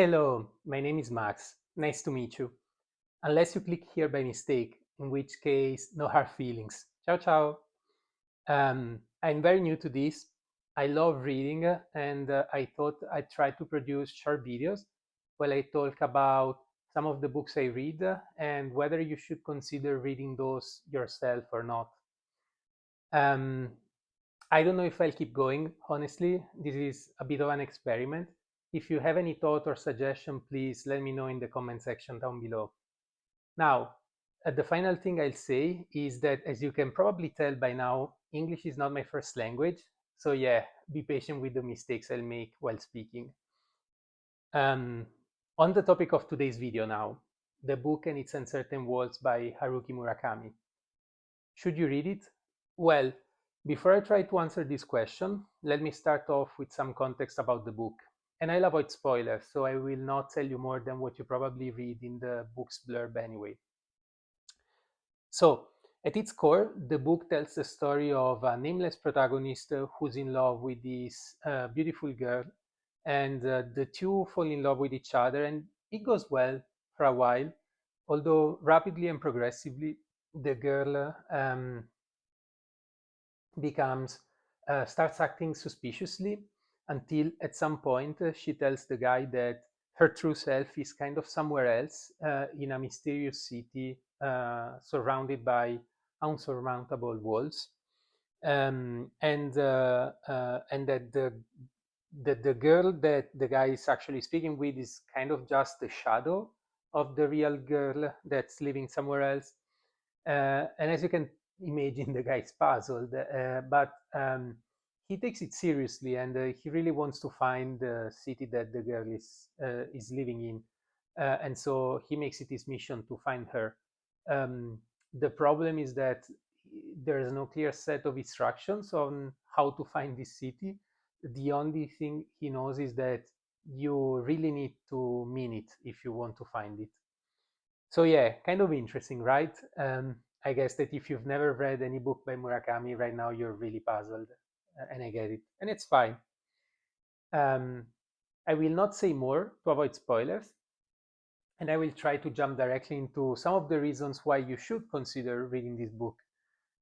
Hello, my name is Max. Nice to meet you. Unless you click here by mistake, in which case, no hard feelings. Ciao, ciao. I'm very new to this. I love reading, and I thought I'd try to produce short videos while I talk about some of the books I read and whether you should consider reading those yourself or not. Um, I don't know if I'll keep going. Honestly, this is a bit of an experiment. If you have any thought or suggestion, please let me know in the comment section down below. Now, the final thing I'll say is that, as you can probably tell by now, English is not my first language. So yeah, be patient with the mistakes I'll make while speaking. Um, on the topic of today's video now, the book and its uncertain worlds by Haruki Murakami. Should you read it? Well, before I try to answer this question, let me start off with some context about the book. And I'll avoid spoilers, so I will not tell you more than what you probably read in the book's blurb anyway. So, at its core, the book tells the story of a nameless protagonist who's in love with this beautiful girl, and the two fall in love with each other, and it goes well for a while, although rapidly and progressively, the girl becomes starts acting suspiciously until at some point she tells the guy that her true self is kind of somewhere else in a mysterious city surrounded by unsurmountable walls, and that the girl that the guy is actually speaking with is kind of just the shadow of the real girl that's living somewhere else. And as you can imagine, the guy's puzzled, but he takes it seriously, and he really wants to find the city that the girl is living in, and so he makes it his mission to find her. The problem is that there is no clear set of instructions on how to find this city. The only thing he knows is that you really need to mean it if you want to find it. So yeah, kind of interesting, right? I guess that if you've never read any book by Murakami right now, you're really puzzled, and I get it, and it's fine. Um, I will not say more to avoid spoilers, and I will try to jump directly into some of the reasons why you should consider reading this book.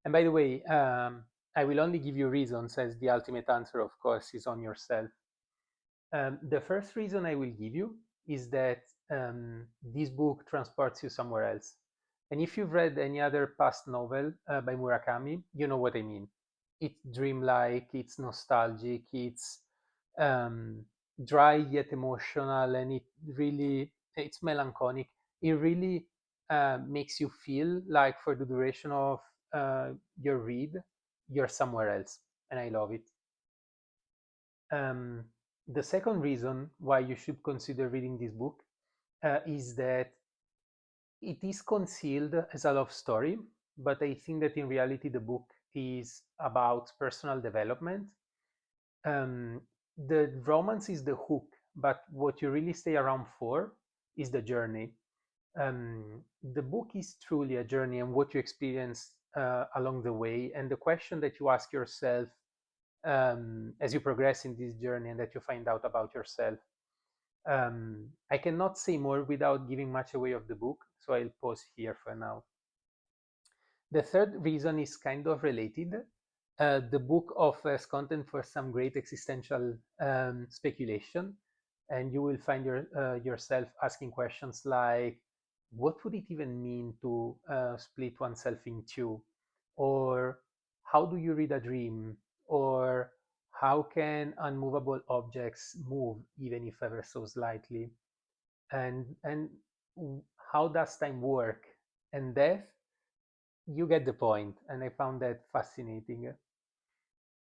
And by the way, I will only give you reasons, as the ultimate answer, of course, is on yourself. The first reason I will give you is that this book transports you somewhere else. And if you've read any other past novel by Murakami, you know what I mean. It's dreamlike, it's nostalgic, it's um, dry yet emotional, and it's melancholic. It really makes you feel like for the duration of your read, you're somewhere else. And I love it. Um, the second reason why you should consider reading this book is that it is concealed as a love story, but I think that in reality the book is about personal development. Um, the romance is the hook, but what you really stay around for is the journey. The book is truly a journey and what you experience along the way, and the question that you ask yourself as you progress in this journey and that you find out about yourself. I cannot say more without giving much away of the book, so I'll pause here for now. The third reason is kind of related. The book offers content for some great existential speculation, and you will find yourself asking questions like, what would it even mean to split oneself in two? Or how do you read a dream? Or how can unmovable objects move even if ever so slightly? And how does time work? And death? You get the point, and I found that fascinating.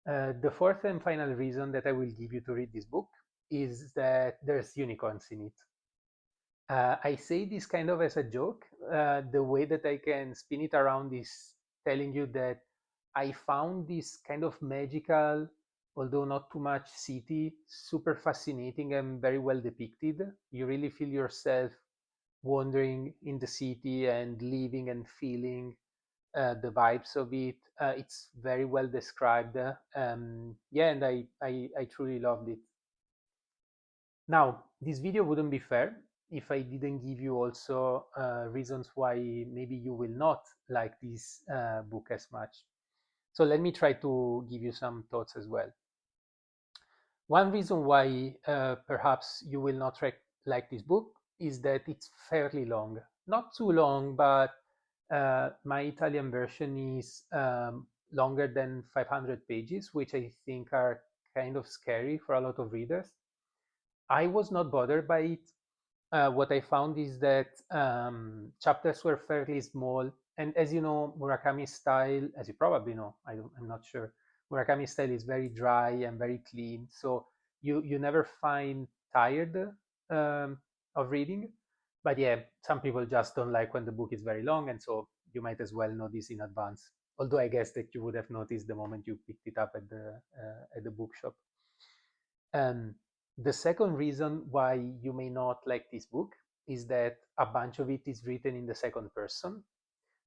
The fourth and final reason that I will give you to read this book is that there's unicorns in it. I say this kind of as a joke. The way that I can spin it around is telling you that I found this kind of magical, although not too much, city super fascinating and very well depicted. You really feel yourself wandering in the city and living and feeling the vibes of it. It's very well described. Yeah, and I truly loved it. Now, this video wouldn't be fair if I didn't give you also reasons why maybe you will not like this book as much. So let me try to give you some thoughts as well. One reason why perhaps you will not like this book is that it's fairly long. Not too long, but my Italian version is longer than 500 pages, which I think are kind of scary for a lot of readers. I was not bothered by it. What I found is that chapters were fairly small, and as you know, Murakami's style, as you probably know, I'm not sure, Murakami's style is very dry and very clean, so you never find tired of reading. But yeah, some people just don't like when the book is very long, and so you might as well know this in advance. Although I guess that you would have noticed the moment you picked it up at the bookshop. Um, the second reason why you may not like this book is that a bunch of it is written in the second person.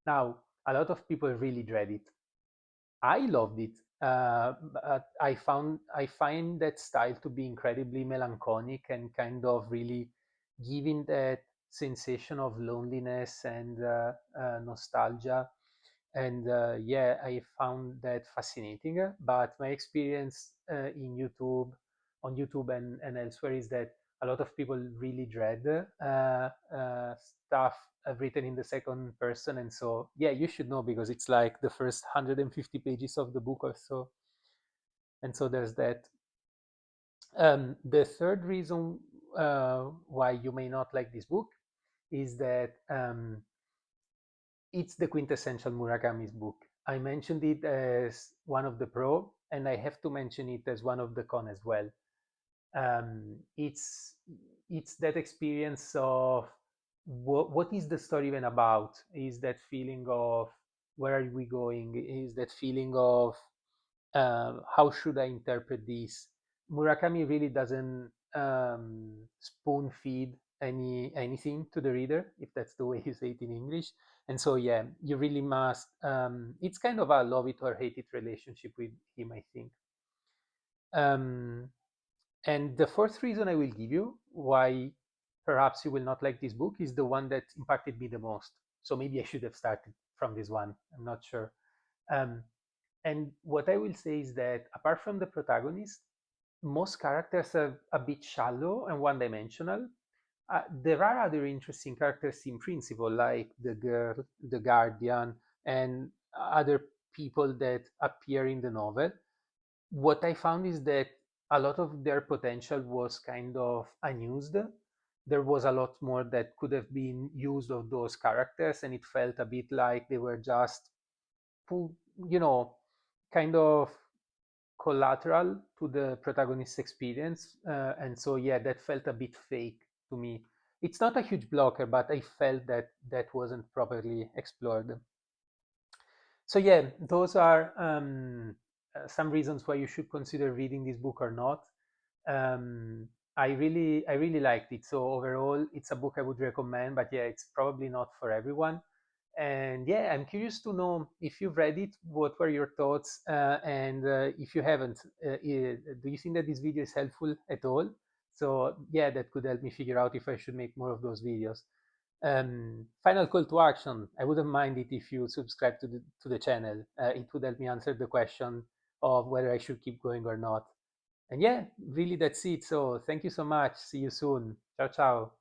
Now, a lot of people really dread it. I loved it, but I find that style to be incredibly melancholic and kind of really giving that sensation of loneliness and nostalgia. And yeah, I found that fascinating. But my experience on YouTube and elsewhere, is that a lot of people really dread stuff written in the second person. And so, yeah, you should know because it's like the first 150 pages of the book or so. And so there's that. The third reason why you may not like this book is that it's the quintessential Murakami's book. I mentioned it as one of the pro, and I have to mention it as one of the con as well. It's that experience of what is the story even about? Is that feeling of where are we going? Is that feeling of how should I interpret this? Murakami really doesn't spoon feed anything to the reader, if that's the way you say it in English. And so, yeah, you really must. It's kind of a love it or hate it relationship with him, I think. Um, and the fourth reason I will give you why perhaps you will not like this book is the one that impacted me the most. So maybe I should have started from this one. I'm not sure. Um, and what I will say is that apart from the protagonist, most characters are a bit shallow and one dimensional. There are other interesting characters in principle, like the girl, the guardian, and other people that appear in the novel. What I found is that a lot of their potential was kind of unused. There was a lot more that could have been used of those characters, and it felt a bit like they were just, you know, kind of collateral to the protagonist's experience. And so, yeah, that felt a bit fake to me. It's not a huge blocker, but I felt that that wasn't properly explored. So, yeah, those are some reasons why you should consider reading this book or not. Um, I really liked it. So overall, it's a book I would recommend. But yeah, it's probably not for everyone. And yeah, I'm curious to know if you've read it, what were your thoughts? And if you haven't, do you think that this video is helpful at all? So yeah, that could help me figure out if I should make more of those videos. Final call to action. I wouldn't mind it if you subscribe to the channel. It would help me answer the question of whether I should keep going or not. And yeah, really that's it. So thank you so much. See you soon. Ciao, ciao.